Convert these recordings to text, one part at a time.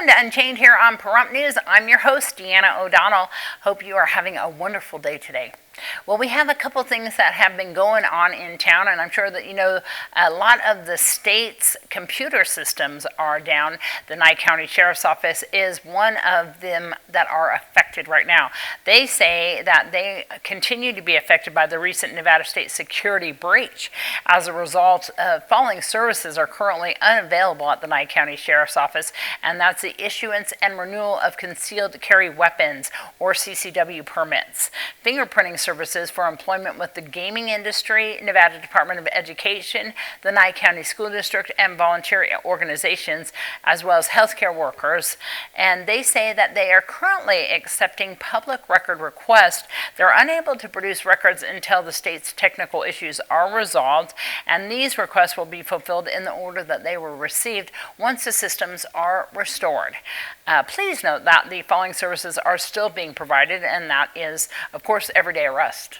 Welcome to Unchained here on Pahrump News. I'm your host, Deanna O'Donnell. Hope you are having a wonderful day today. Well, we have a couple things that have been going on in town, and I'm sure that you know a lot of the state's computer systems are down. The Nye County Sheriff's Office is one of them that are affected right now. They say that they continue to be affected by the recent Nevada State security breach. As a result, following services are currently unavailable at the Nye County Sheriff's Office, and that's the issuance and renewal of concealed carry weapons or CCW permits, fingerprinting services for employment with the gaming industry, Nevada Department of Education, the Nye County School District, and volunteer organizations, as well as healthcare workers. And they say that they are currently accepting public record requests. They're unable to produce records until the state's technical issues are resolved, and these requests will be fulfilled in the order that they were received once the systems are restored. Please note that the following services are still being provided, and that is, of course, everyday arrest.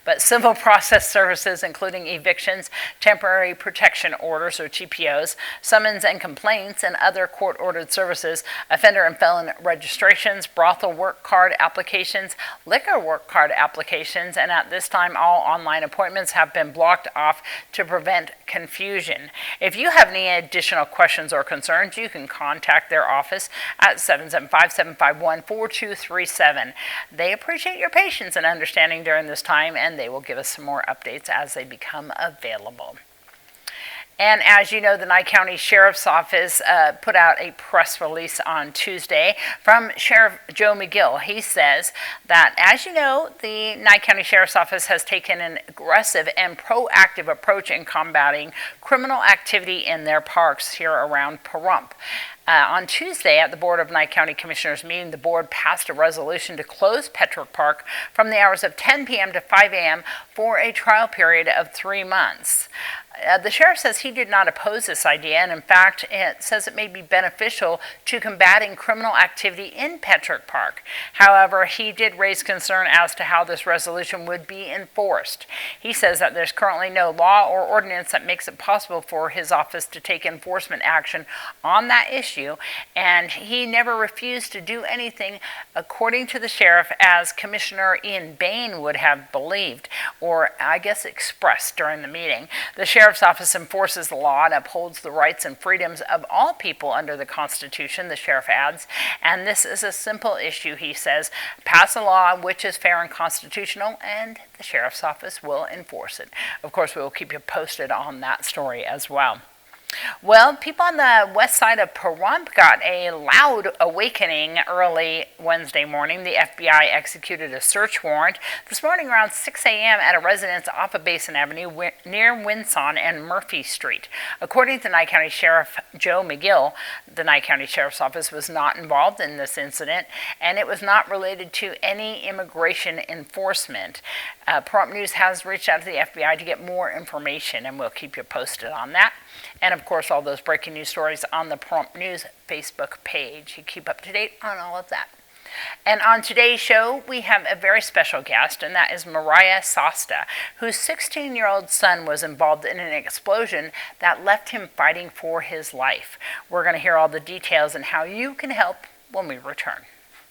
But civil process services, including evictions, temporary protection orders or TPOs, summons and complaints, and other court-ordered services, offender and felon registrations, brothel work card applications, liquor work card applications, and at this time all online appointments have been blocked off to prevent confusion. If you have any additional questions or concerns, you can contact their office at 775-751-4237. They appreciate your patience and understanding during this time, and they will give us some more updates as they become available. And as you know, the Nye County Sheriff's Office put out a press release on Tuesday from Sheriff Joe McGill. He says that, as you know, the Nye County Sheriff's Office has taken an aggressive and proactive approach in combating criminal activity in their parks here around Pahrump. On Tuesday, at the Board of Nye County Commissioners meeting, the board passed a resolution to close Pahrump Park from the hours of 10 p.m. to 5 a.m. for a trial period of 3 months. The sheriff says he did not oppose this idea, and in fact, it says it may be beneficial to combating criminal activity in Pahrump Park. However, he did raise concern as to how this resolution would be enforced. He says that there's currently no law or ordinance that makes it possible for his office to take enforcement action on that issue, and he never refused to do anything, according to the sheriff, as Commissioner Ian Bain would have believed, or I guess expressed during the meeting. The sheriff's office enforces the law and upholds the rights and freedoms of all people under the Constitution, the sheriff adds, and this is a simple issue, he says. Pass a law which is fair and constitutional, and the sheriff's office will enforce it. Of course, we will keep you posted on that story as well. Well, people on the west side of Pahrump got a loud awakening early Wednesday morning. The FBI executed a search warrant this morning around 6 a.m. at a residence off of Basin Avenue near Winson and Murphy Street. According to Nye County Sheriff Joe McGill, the Nye County Sheriff's Office was not involved in this incident, and it was not related to any immigration enforcement. Pahrump News has reached out to the FBI to get more information, and we'll keep you posted on that. And of course, all those breaking news stories on the Pahrump News Facebook page. You keep up to date on all of that. And on today's show, we have a very special guest, and that is Mariyah Saasta, whose 16-year-old son was involved in an explosion that left him fighting for his life. We're going to hear all the details and how you can help when we return.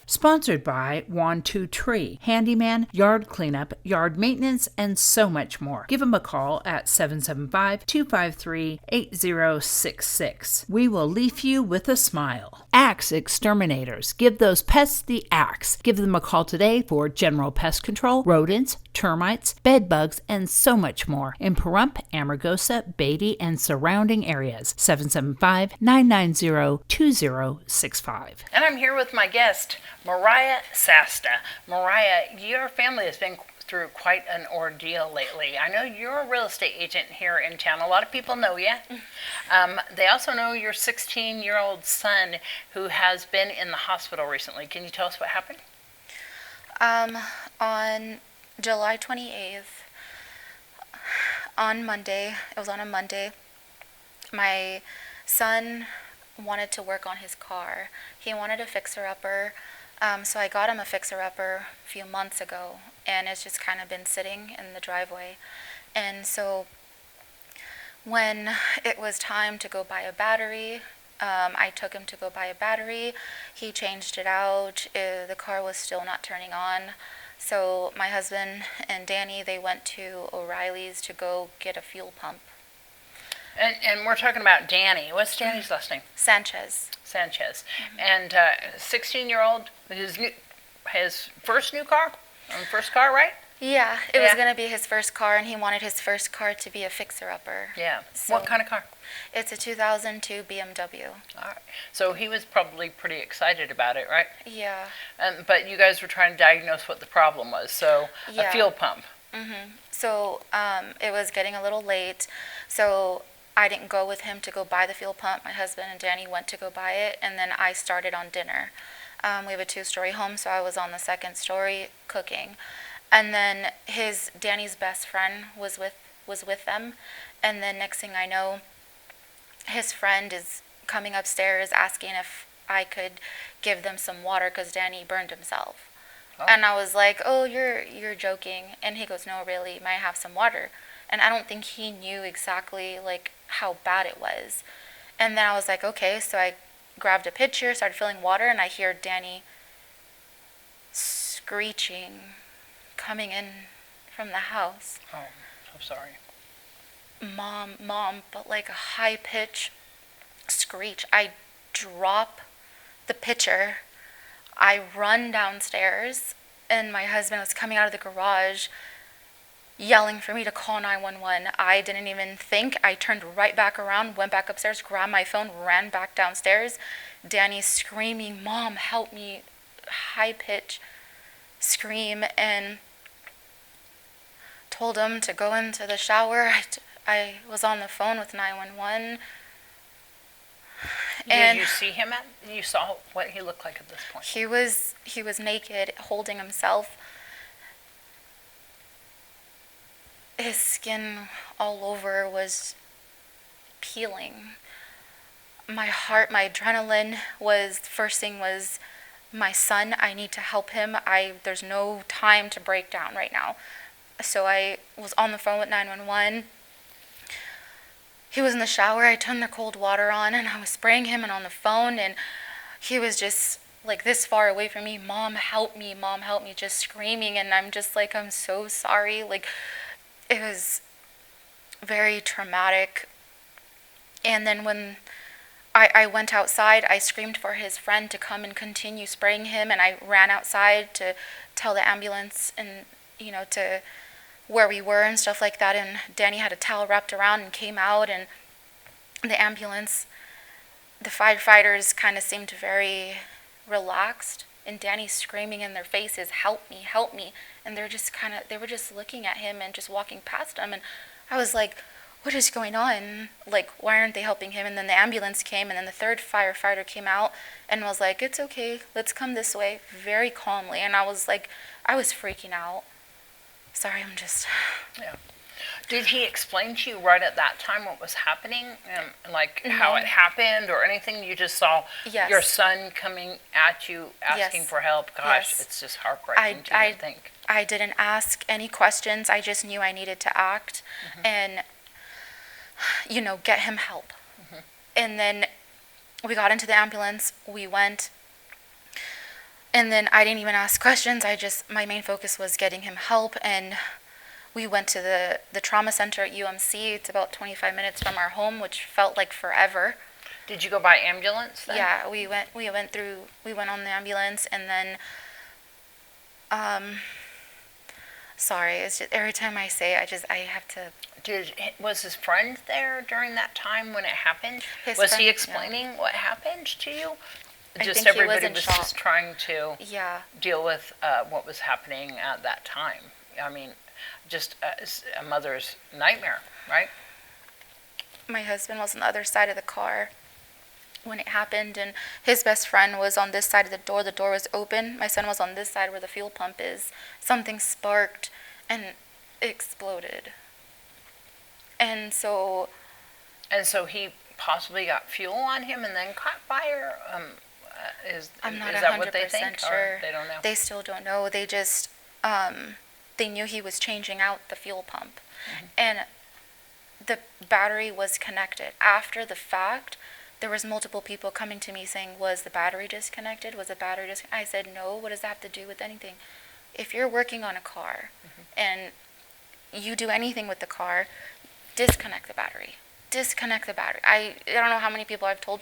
Sponsored by 1-2-Tree, handyman, yard cleanup, yard maintenance, and so much more. Give them a call at 775-253-8066. We will leave you with a smile. Axe Exterminators. Give those pests the axe. Give them a call today for general pest control, rodents, termites, bed bugs, and so much more in Pahrump, Amargosa, Beatty, and surrounding areas. 775-990-2065. And I'm here with my guest, Mariyah Saasta. Mariyah, your family has been through quite an ordeal lately. I know you're a real estate agent here in town. A lot of people know you. They also know your 16-year-old son who has been in the hospital recently. Can you tell us what happened? On July 28th, on Monday, it was on a Monday, my son wanted to work on his car. He wanted a fixer-upper. So I got him a fixer-upper a few months ago, and it's just kind of been sitting in the driveway. And so when it was time to go buy a battery I took him to go buy a battery. He changed it out. The car was still not turning on. So my husband and Danny, they went to O'Reilly's to go get a fuel pump. And we're talking about Danny. What's Danny's last name? Sanchez. And 16-year-old, his first car, right? Yeah, it was Yeah. going to be his first car, and he wanted his first car to be a fixer-upper. Yeah. So What kind of car? it's a 2002 BMW. All right. So he was probably pretty excited about it, right? Yeah. But you guys were trying to diagnose what the problem was. So a Yeah. fuel pump. So it was getting a little late, so I didn't go with him to go buy the fuel pump. My husband and Danny went to go buy it, and then I started on dinner. We have a 2-story home, so I was on the 2nd story cooking. And then Danny's best friend was with them, and then next thing I know, his friend is coming upstairs asking if I could give them some water because Danny burned himself. Oh. And I was like, "Oh, you're joking." And he goes, "No, really, might I have some water?" And I don't think he knew exactly like how bad it was. And then I was like, "Okay." So I grabbed a pitcher, started filling water, and I hear Danny screeching coming in from the house. Oh, I'm sorry. Mom, but like a high pitch screech. I drop the pitcher. I run downstairs, and my husband was coming out of the garage yelling for me to call 911. I didn't even think. I turned right back around, went back upstairs, grabbed my phone, ran back downstairs. Danny's screaming, "Mom, help me," high pitch scream, and told him to go into the shower. I was on the phone with 911. Did you see him you saw what he looked like at this point? He was naked, holding himself. His skin all over was peeling. My heart, my adrenaline was, first thing was, my son, I need to help him. There's no time to break down right now. So I was on the phone with 911. He was in the shower. I turned the cold water on, and I was spraying him and on the phone, and he was just like this far away from me. "Mom, help me, Mom, help me," just screaming. And I'm just like, "I'm so sorry." Like, it was very traumatic. And then when I went outside, I screamed for his friend to come and continue spraying him, and I ran outside to tell the ambulance and, to where we were and stuff like that. And Danny had a towel wrapped around and came out, and the ambulance, the firefighters kind of seemed very relaxed, and Danny's screaming in their faces, "Help me, help me." And they were just looking at him and just walking past him. And I was like, "What is going on? Like, why aren't they helping him?" And then the ambulance came, and then the 3rd firefighter came out and was like, "It's okay, let's come this way," very calmly. And I was like, I was freaking out. Sorry, I'm just... Yeah. Did he explain to you right at that time what was happening? Like how No. it happened or anything? You just saw Yes. your son coming at you asking Yes. for help? Gosh, Yes. it's just heartbreaking to even think. I didn't ask any questions. I just knew I needed to act and, get him help. And then we got into the ambulance. We went. And then I didn't even ask questions. My main focus was getting him help. And we went to the trauma center at UMC. It's about 25 minutes from our home, which felt like forever. Did you go by ambulance then? Yeah, we went on the ambulance, and then, sorry, it's just, every time I say it, I have to. Was his friend there during that time when it happened? His Was he friend, explaining what happened to you? I Just think he was everybody in was shock. just trying to Yeah, deal with what was happening at that time. I mean, just a mother's nightmare, right? my husband was on the other side of the car when it happened, and his best friend was on this side of the door. The door was open. My son was on this side where the fuel pump is. Something sparked and exploded. And so he possibly got fuel on him and then caught fire. I'm not is that what they think? 100% sure. Or they don't know. They still don't know. They just they knew he was changing out the fuel pump, and the battery was connected. After the fact, there was multiple people coming to me saying, was the battery disconnected? Was the battery disconnected? I said, no, what does that have to do with anything? If you're working on a car and you do anything with the car, disconnect the battery. Disconnect the battery. I don't know how many people I've told,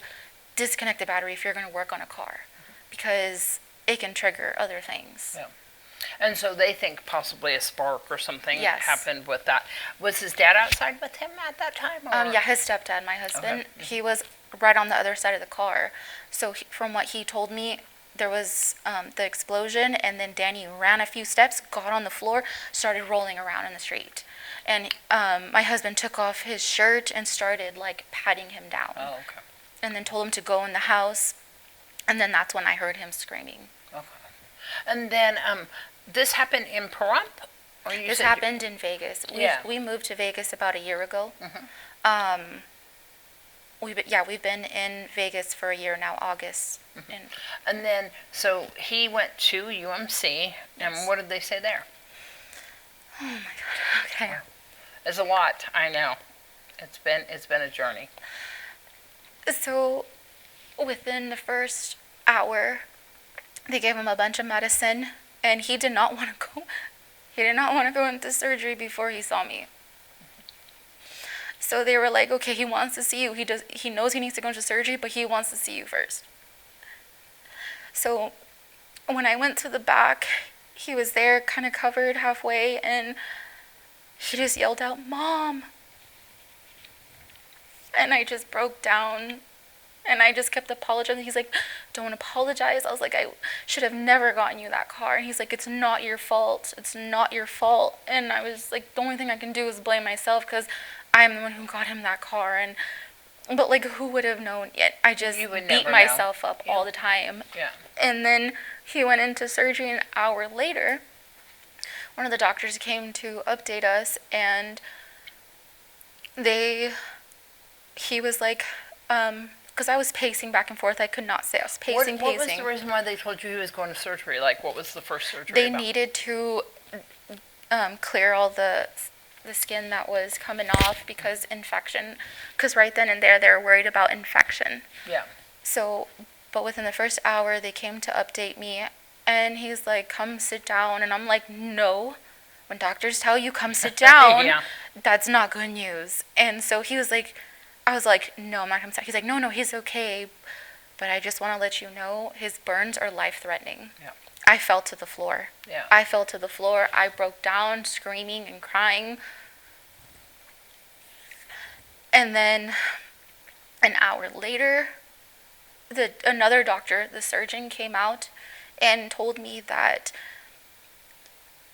disconnect the battery if you're going to work on a car, because it can trigger other things. Yeah. And so they think possibly a spark or something Yes. happened with that. Was his dad outside with him at that time? Or? Yeah, his stepdad, my husband, Okay. he was right on the other side of the car. So from what he told me, there was the explosion, and then Danny ran a few steps, got on the floor, started rolling around in the street. And my husband took off his shirt and started like patting him down. Oh, okay. And then told him to go in the house. And then that's when I heard him screaming. Okay. And then this happened in Pahrump? Or you This said happened in Vegas. Yeah. We moved to Vegas about a year ago. We've been in Vegas for a year now, August. And then, so he went to UMC, and Yes. what did they say there? Oh my God. Okay. It's a lot, I know. It's been a journey. So within the first hour, they gave him a bunch of medicine, and he did not want to go. He did not want to go into surgery before he saw me. So they were like, okay, he wants to see you. He knows he needs to go into surgery, but he wants to see you first. So when I went to the back, he was there kind of covered halfway, and he just yelled out, "Mom." And I just broke down, and I just kept apologizing. He's like, "Don't apologize." I was like, "I should have never gotten you that car." And he's like, "It's not your fault. It's not your fault." And I was like, the only thing I can do is blame myself, because I'm the one who got him that car. But like, who would have known yet? I just You would beat never myself know. up all the time. Yeah. And then he went into surgery an hour later. One of the doctors came to update us, and he was like, because I was pacing back and forth. I could not say. I was pacing. What was the reason why they told you he was going to surgery? Like, what was the first surgery They about? needed to clear all the skin that was coming off because infection. Because right then and there, they were worried about infection. Yeah. So, but within the first hour, they came to update me, and he's like, "Come sit down." And I'm like, "No. When doctors tell you come sit down, Yeah. that's not good news." And so he was like, I was like, "No, I'm not going to sit." He's like, "No, he's okay. But I just want to let you know his burns are life-threatening." Yeah. I fell to the floor. Yeah. I fell to the floor. I broke down, screaming and crying. And then an hour later, another doctor, the surgeon, came out and told me that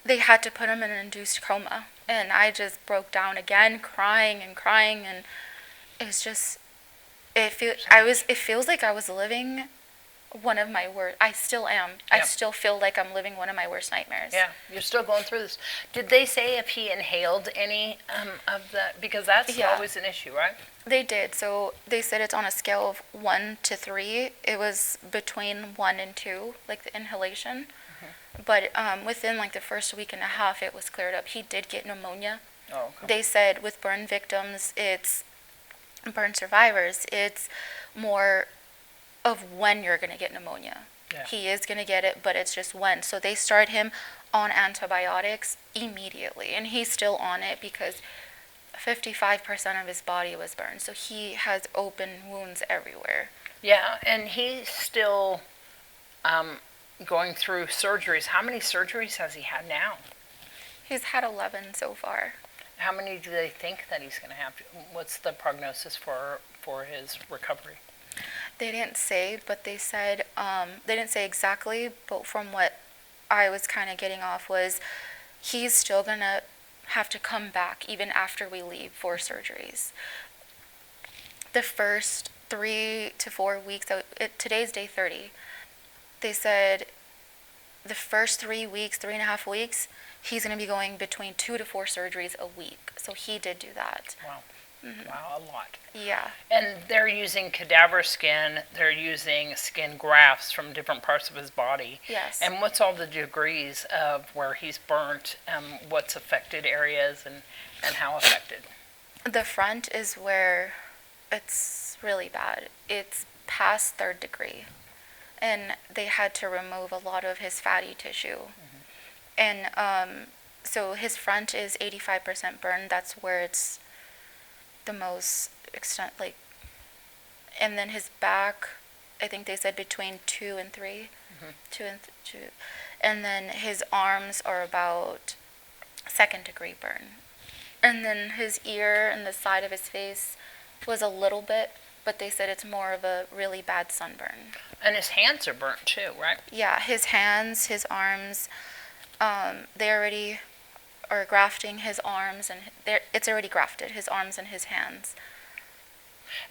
they had to put him in an induced coma. And I just broke down again, crying, and it was just, it feels like I was living one of my worst. I still am. I Yep. still feel like I'm living one of my worst nightmares. Yeah, you're still going through this. Did they say if he inhaled any of that? Because that's Yeah. always an issue, right? They did. So they said it's on a scale of 1 to 3. It was between 1 and 2, like the inhalation. But within like the first week and a half, it was cleared up. He did get pneumonia. Oh, okay. They said with burn victims, burn survivors, it's more of when you're going to get pneumonia. Yeah. He is going to get it, but it's just when. So they started him on antibiotics immediately, and he's still on it because 55% of his body was burned. So he has open wounds everywhere. Yeah, and he's still going through surgeries. How many surgeries has he had now? He's had 11 so far. How many do they think that he's going to have? What's the prognosis for his recovery? They didn't say, but they said, they didn't say exactly, but from what I was kind of getting off was he's still going to have to come back even after we leave for surgeries. The first 3 to 4 weeks, today's day 30, they said the first 3 weeks, 3.5 weeks, he's going to be going between 2 to 4 surgeries a week. So he did do that. Wow. Wow, a lot. Yeah. And they're using cadaver skin. They're using skin grafts from different parts of his body. Yes. And what's all the degrees of where he's burnt, what's affected areas, and how affected? The front is where it's really bad. It's past 3rd degree. And they had to remove a lot of his fatty tissue. And so his front is 85% burned. That's where it's the most extent, like, and then his back, I think they said between 2 and 3. 2. And then his arms are about 2nd degree burn. And then his ear and the side of his face was a little bit, but they said it's more of a really bad sunburn. And his hands are burnt too, right? Yeah, his hands, his arms, they already are grafting his arms, and it's already grafted, his arms and his hands.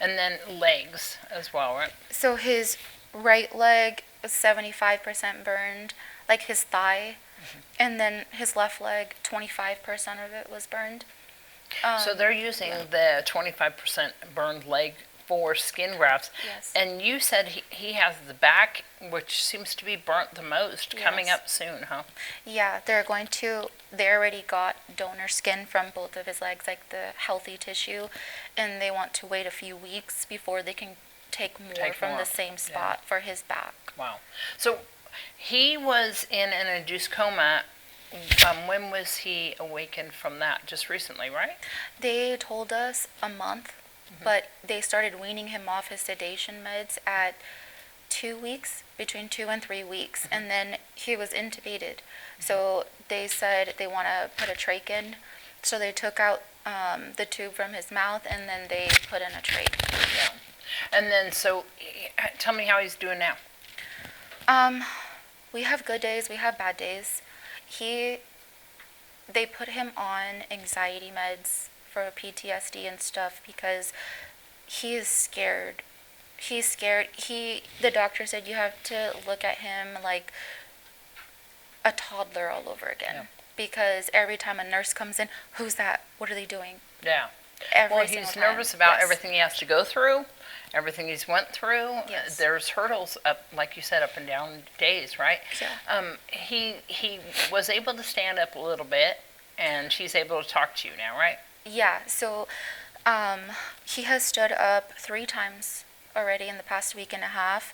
And then legs as well, right? So his right leg was 75% burned, like his thigh, and then his left leg, 25% of it was burned. So they're using the 25% burned leg for skin grafts. Yes. And you said he has the back, which seems to be burnt the most, coming Yes. up soon, huh? Yeah, they already got donor skin from both of his legs, like the healthy tissue, and they want to wait a few weeks before they can take more from more. the same spot for his back. Wow. So he was in an induced coma. When was he awakened from that? Just recently, right? They told us a month, but they started weaning him off his sedation meds at 2 weeks, between 2 and 3 weeks, and then he was intubated. So they said they want to put a trach in. So they took out the tube from his mouth, and then they put in a trach. Yeah. And then, so tell me how he's doing now. We have good days, we have bad days. They put him on anxiety meds for PTSD and stuff because he is scared. He's scared. The doctor said you have to look at him like a toddler all over again. Yeah. Because every time a nurse comes in, who's that? What are they doing? Yeah. Every Well, single he's time. nervous about Yes. everything he has to go through, everything he's went through. Yes. There's hurdles up, like you said, up and down days, right? Yeah. He was able to stand up a little bit, and she's able to talk to you now, right? Yeah, so he has stood up 3 times already in the past week and a half.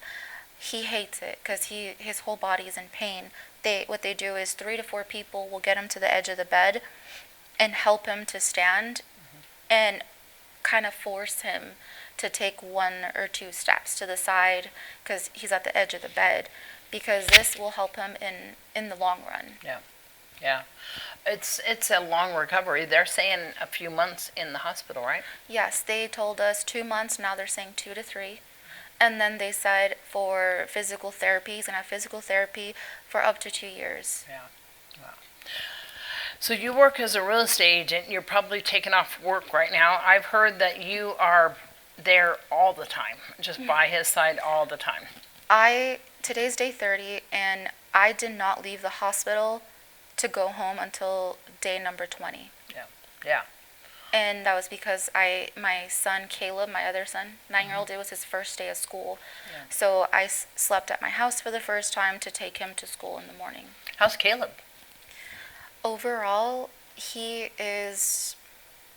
He hates it because his whole body is in pain. What they do is 3 to 4 people will get him to the edge of the bed and help him to stand and kind of force him to take 1 or 2 steps to the side because he's at the edge of the bed, because this will help him in the long run. Yeah. It's a long recovery. They're saying a few months in the hospital, right? Yes, they told us 2 months. Now they're saying 2 to 3. And then they said for physical therapy, he's going to have physical therapy for up to 2 years. Yeah. Wow. So you work as a real estate agent. You're probably taking off work right now. I've heard that you are there all the time, just by his side all the time. Today's day 30, and I did not leave the hospital to go home until day number 20. Yeah. And that was because my son Caleb, my other son, 9-year-old, it was his first day of school. Yeah. So I slept at my house for the first time to take him to school in the morning. How's Caleb? Overall, he is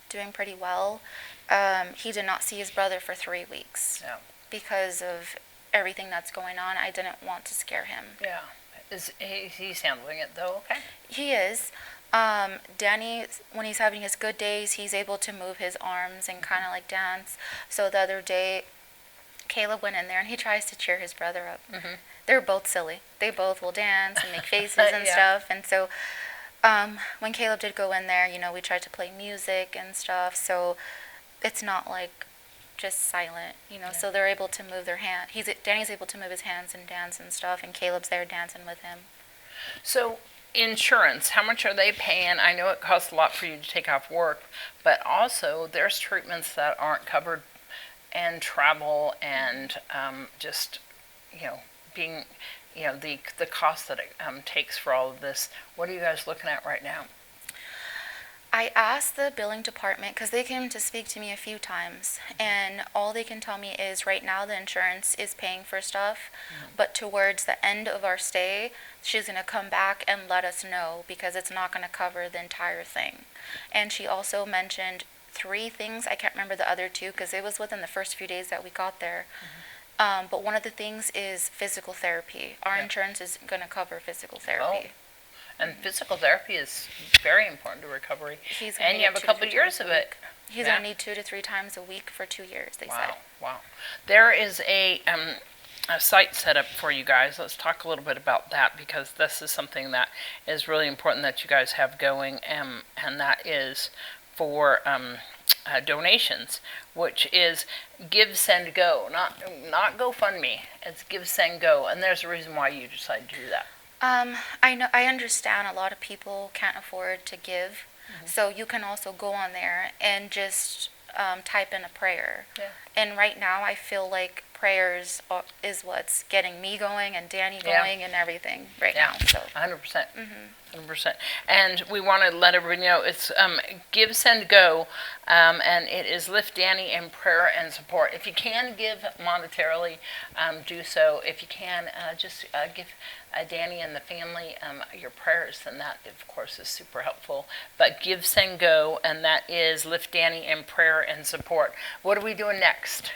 doing pretty well. He did not see his brother for 3 weeks. Yeah. Because of everything that's going on. I didn't want to scare him. Yeah. He's handling it though, okay? He is. Danny, when he's having his good days, he's able to move his arms and kind of like dance. So the other day, Caleb went in there and he tries to cheer his brother up. Mm-hmm. They're both silly. They both will dance and make faces and stuff. And so when Caleb did go in there, we tried to play music and stuff. So it's not like just silent, so they're able to move their hand. Danny's able to move his hands and dance and stuff, and Caleb's there dancing with him. So insurance, how much are they paying? I know it costs a lot for you to take off work, but also there's treatments that aren't covered, and travel, and just, being, the cost that it takes for all of this. What are you guys looking at right now? I asked the billing department because they came to speak to me a few times, and all they can tell me is right now the insurance is paying for stuff, but towards the end of our stay, she's going to come back and let us know because it's not going to cover the entire thing. And she also mentioned 3 things. I can't remember the other 2 because it was within the first few days that we got there. But one of the things is physical therapy. Our insurance is going to cover physical therapy. And physical therapy is very important to recovery. He's gonna And you need have a 2 to couple 3 years times of a it. week. He's going to need 2 to 3 times a week for 2 years, they said. Wow. There is a site set up for you guys. Let's talk a little bit about that, because this is something that is really important that you guys have going, and that is for donations, which is Give, Send, Go. Not GoFundMe. It's Give, Send, Go. And there's a reason why you decided to do that. I understand a lot of people can't afford to give, so you can also go on there and just type in a prayer. Yeah. And right now, I feel like prayers is what's getting me going and Danny going and everything right now. So 100%. 100%. And we want to let everybody know it's Give, Send, Go, and it is Lift Danny in prayer and support. If you can give monetarily, do so. If you can, just give Danny and the family your prayers, then that, of course, is super helpful. But Give, Send, Go, and that is Lift Danny in prayer and support. What are we doing next?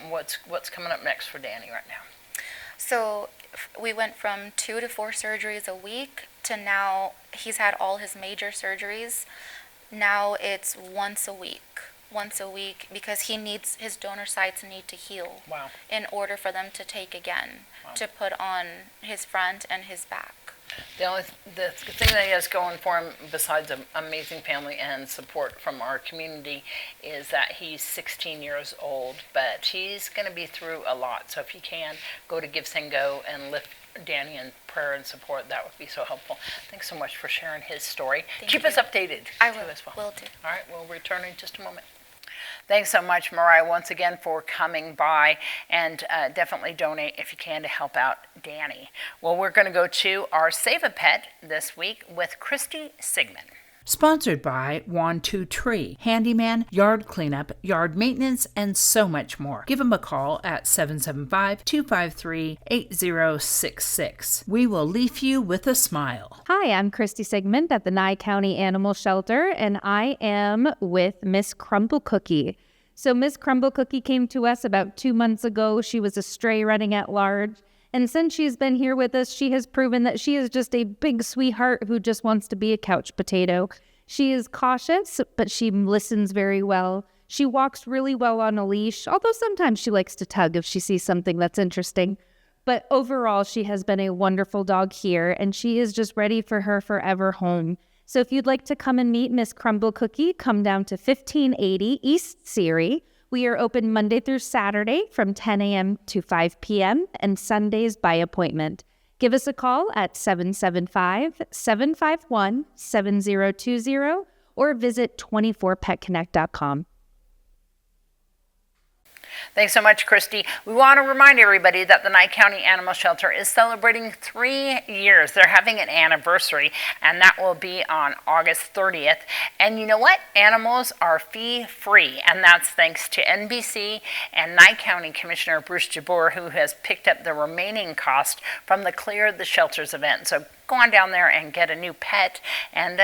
What's coming up next for Danny right now? So we went from 2 to 4 surgeries a week to now he's had all his major surgeries. Now it's once a week, because his donor sites need to heal in order for them to take again, to put on his front and his back. The thing that he has going for him, besides an amazing family and support from our community, is that he's 16 years old, but he's going to be through a lot. So if you can, go to Give, Send, Go and lift Danny in prayer and support. That would be so helpful. Thanks so much for sharing his story. Keep us updated. I will. As well. Will do. All right, we'll return in just a moment. Thanks so much, Mariyah, once again for coming by, and definitely donate if you can to help out Danny. Well, we're going to go to our Save a Pet this week with Christy Sigmund. Sponsored by One Two Tree, handyman, yard cleanup, yard maintenance, and so much more. Give them a call at 775-253-8066. We will leave you with a smile. Hi, I'm Christy Sigmund at the Nye County Animal Shelter, and I am with Miss Crumble Cookie. So Miss Crumble Cookie came to us about 2 months ago. She was a stray running at large. And since she's been here with us, she has proven that she is just a big sweetheart who just wants to be a couch potato. She is cautious, but she listens very well. She walks really well on a leash, although sometimes she likes to tug if she sees something that's interesting. But overall, she has been a wonderful dog here, and she is just ready for her forever home. So if you'd like to come and meet Miss Crumble Cookie, come down to 1580 East Seary. We are open Monday through Saturday from 10 a.m. to 5 p.m. and Sundays by appointment. Give us a call at 775-751-7020 or visit 24petconnect.com. Thanks so much, Christy. We want to remind everybody that the Nye County Animal Shelter is celebrating 3 years. They're having an anniversary, and that will be on August 30th. And you know what? Animals are fee-free, and that's thanks to NBC and Nye County Commissioner Bruce Jabbour, who has picked up the remaining cost from the Clear the Shelters event. So go on down there and get a new pet and,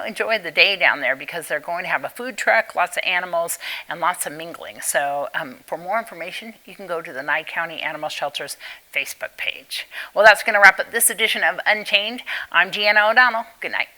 enjoy the day down there, because they're going to have a food truck, lots of animals, and lots of mingling. So for more information, you can go to the Nye County Animal Shelter's Facebook page. Well, that's going to wrap up this edition of Unchained. I'm Deanna O'Donnell. Good night.